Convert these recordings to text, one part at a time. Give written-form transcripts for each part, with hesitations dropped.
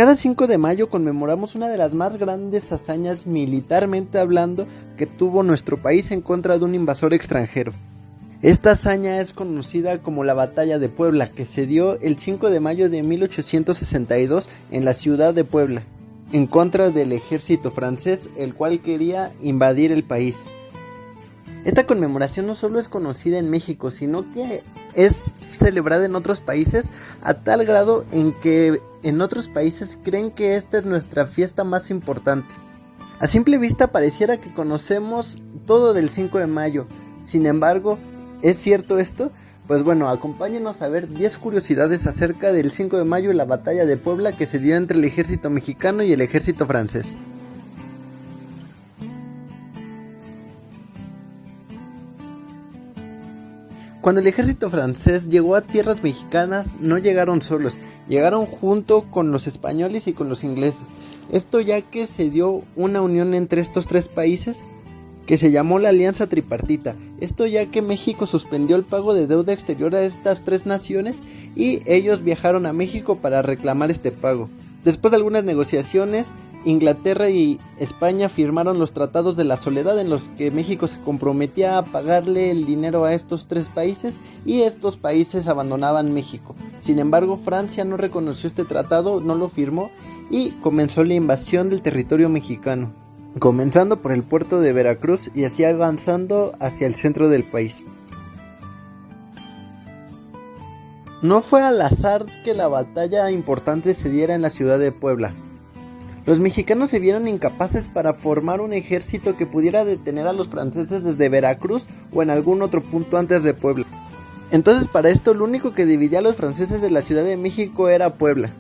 Cada 5 de mayo conmemoramos una de las más grandes hazañas militarmente hablando que tuvo nuestro país en contra de un invasor extranjero. Esta hazaña es conocida como la Batalla de Puebla, que se dio el 5 de mayo de 1862 en la ciudad de Puebla, en contra del ejército francés, el cual quería invadir el país. Esta conmemoración no solo es conocida en México, sino que es celebrada en otros países a tal grado en que en otros países creen que esta es nuestra fiesta más importante. A simple vista pareciera que conocemos todo del 5 de mayo, sin embargo, ¿es cierto esto? Pues bueno, acompáñenos a ver 10 curiosidades acerca del 5 de mayo y la batalla de Puebla que se dio entre el ejército mexicano y el ejército francés. Cuando el ejército francés llegó a tierras mexicanas, no llegaron solos, llegaron junto con los españoles y con los ingleses. Esto ya que se dio una unión entre estos tres países que se llamó la Alianza Tripartita. Esto ya que México suspendió el pago de deuda exterior a estas tres naciones y ellos viajaron a México para reclamar este pago. Después de algunas negociaciones, Inglaterra y España firmaron los tratados de la soledad en los que México se comprometía a pagarle el dinero a estos tres países y estos países abandonaban México. Sin embargo, Francia no reconoció este tratado, no lo firmó y comenzó la invasión del territorio mexicano, comenzando por el puerto de Veracruz y así avanzando hacia el centro del país. No fue al azar que la batalla importante se diera en la ciudad de Puebla. Los mexicanos se vieron incapaces para formar un ejército que pudiera detener a los franceses desde Veracruz o en algún otro punto antes de Puebla. Entonces para esto lo único que dividía a los franceses de la Ciudad de México era Puebla.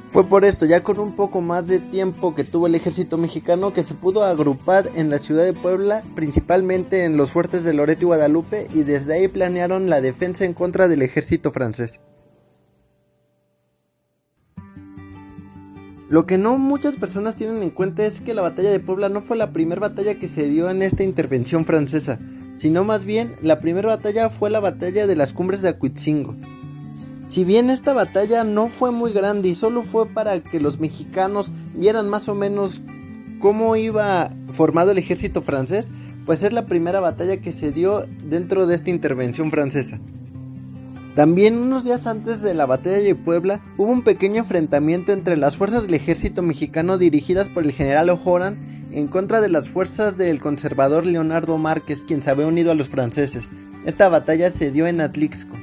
Fue por esto, ya con un poco más de tiempo que tuvo el ejército mexicano, que se pudo agrupar en la ciudad de Puebla, principalmente en los fuertes de Loreto y Guadalupe, y desde ahí planearon la defensa en contra del ejército francés. Lo que no muchas personas tienen en cuenta es que la batalla de Puebla no fue la primera batalla que se dio en esta intervención francesa, sino más bien la primera batalla fue la batalla de las Cumbres de Acuitzingo. Si bien esta batalla no fue muy grande y solo fue para que los mexicanos vieran más o menos cómo iba formado el ejército francés, pues es la primera batalla que se dio dentro de esta intervención francesa. También unos días antes de la batalla de Puebla hubo un pequeño enfrentamiento entre las fuerzas del ejército mexicano dirigidas por el general O'Horan en contra de las fuerzas del conservador Leonardo Márquez, quien se había unido a los franceses. Esta batalla se dio en Atlixco.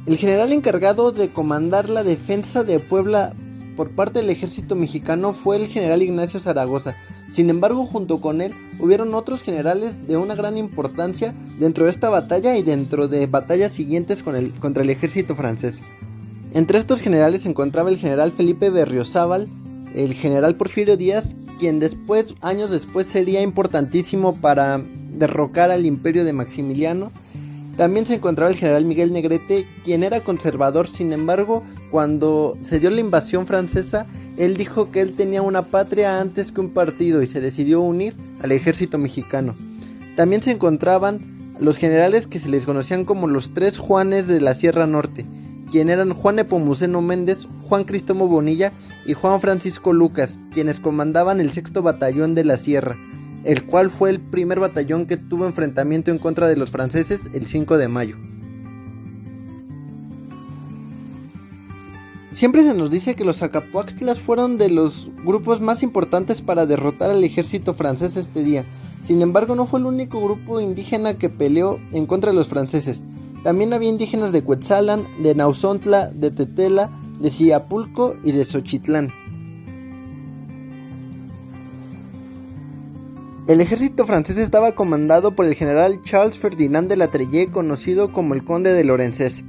El general encargado de comandar la defensa de Puebla por parte del ejército mexicano fue el general Ignacio Zaragoza. Sin embargo, junto con él hubieron otros generales de una gran importancia dentro de esta batalla y dentro de batallas siguientes contra el ejército francés. Entre estos generales se encontraba el general Felipe Berriozábal, el general Porfirio Díaz, quien años después sería importantísimo para derrocar al imperio de Maximiliano. También se encontraba el general Miguel Negrete, quien era conservador. Sin embargo, cuando se dio la invasión francesa, él dijo que él tenía una patria antes que un partido y se decidió unir al ejército mexicano. También se encontraban los generales que se les conocían como los tres Juanes de la Sierra Norte, quien eran Juan Nepomuceno Méndez, Juan Cristóbal Bonilla y Juan Francisco Lucas, quienes comandaban el 6º Batallón de la Sierra, el cual fue el primer batallón que tuvo enfrentamiento en contra de los franceses el 5 de mayo. Siempre se nos dice que los Zacapuaxtlas fueron de los grupos más importantes para derrotar al ejército francés este día. Sin embargo, no fue el único grupo indígena que peleó en contra de los franceses. También había indígenas de Cuetzalan, de Nauzontla, de Tetela, de Xiapulco y de Xochitlán. El ejército francés estaba comandado por el general Charles Ferdinand de La Trelle, conocido como el Conde de Lorenzés.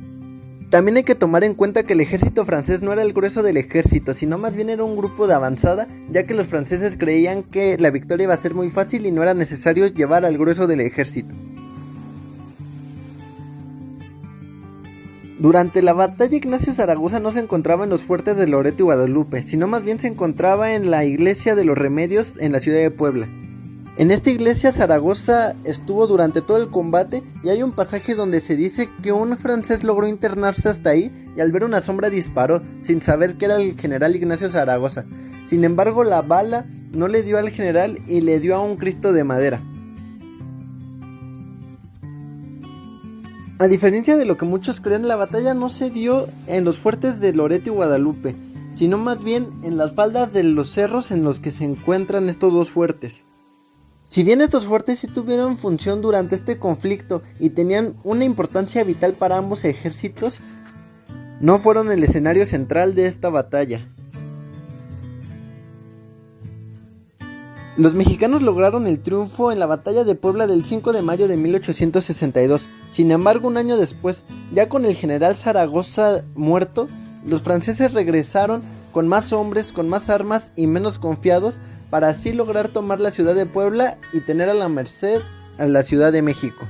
También hay que tomar en cuenta que el ejército francés no era el grueso del ejército, sino más bien era un grupo de avanzada, ya que los franceses creían que la victoria iba a ser muy fácil y no era necesario llevar al grueso del ejército. Durante la batalla, Ignacio Zaragoza no se encontraba en los fuertes de Loreto y Guadalupe, sino más bien se encontraba en la iglesia de los Remedios en la ciudad de Puebla. En esta iglesia Zaragoza estuvo durante todo el combate y hay un pasaje donde se dice que un francés logró internarse hasta ahí y al ver una sombra disparó sin saber que era el general Ignacio Zaragoza. Sin embargo, la bala no le dio al general y le dio a un Cristo de madera. A diferencia de lo que muchos creen, la batalla no se dio en los fuertes de Loreto y Guadalupe, sino más bien en las faldas de los cerros en los que se encuentran estos dos fuertes. Si bien estos fuertes sí tuvieron función durante este conflicto y tenían una importancia vital para ambos ejércitos, no fueron el escenario central de esta batalla. Los mexicanos lograron el triunfo en la batalla de Puebla del 5 de mayo de 1862. Sin embargo, un año después, ya con el general Zaragoza muerto, los franceses regresaron con más hombres, con más armas y menos confiados, para así lograr tomar la ciudad de Puebla y tener a la merced a la Ciudad de México.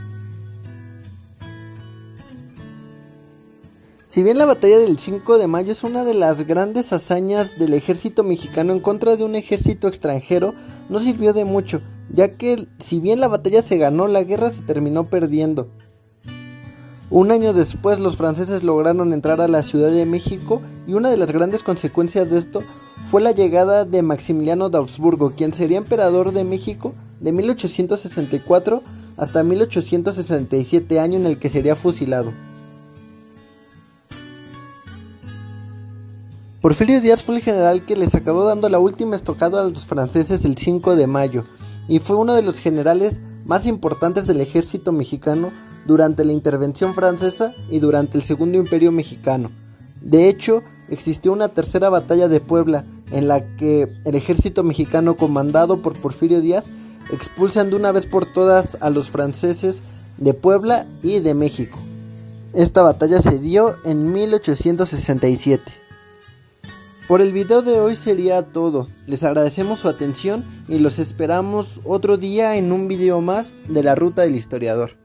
Si bien la batalla del 5 de mayo es una de las grandes hazañas del ejército mexicano en contra de un ejército extranjero, no sirvió de mucho, ya que si bien la batalla se ganó, la guerra se terminó perdiendo. Un año después los franceses lograron entrar a la Ciudad de México y una de las grandes consecuencias de esto fue la llegada de Maximiliano de Habsburgo, quien sería emperador de México de 1864 hasta 1867, año en el que sería fusilado. Porfirio Díaz fue el general que les acabó dando la última estocada a los franceses el 5 de mayo y fue uno de los generales más importantes del ejército mexicano durante la intervención francesa y durante el Segundo Imperio Mexicano. De hecho, existió una tercera batalla de Puebla en la que el ejército mexicano comandado por Porfirio Díaz expulsan de una vez por todas a los franceses de Puebla y de México. Esta batalla se dio en 1867. Por el video de hoy sería todo. Les agradecemos su atención y los esperamos otro día en un video más de La Ruta del Historiador.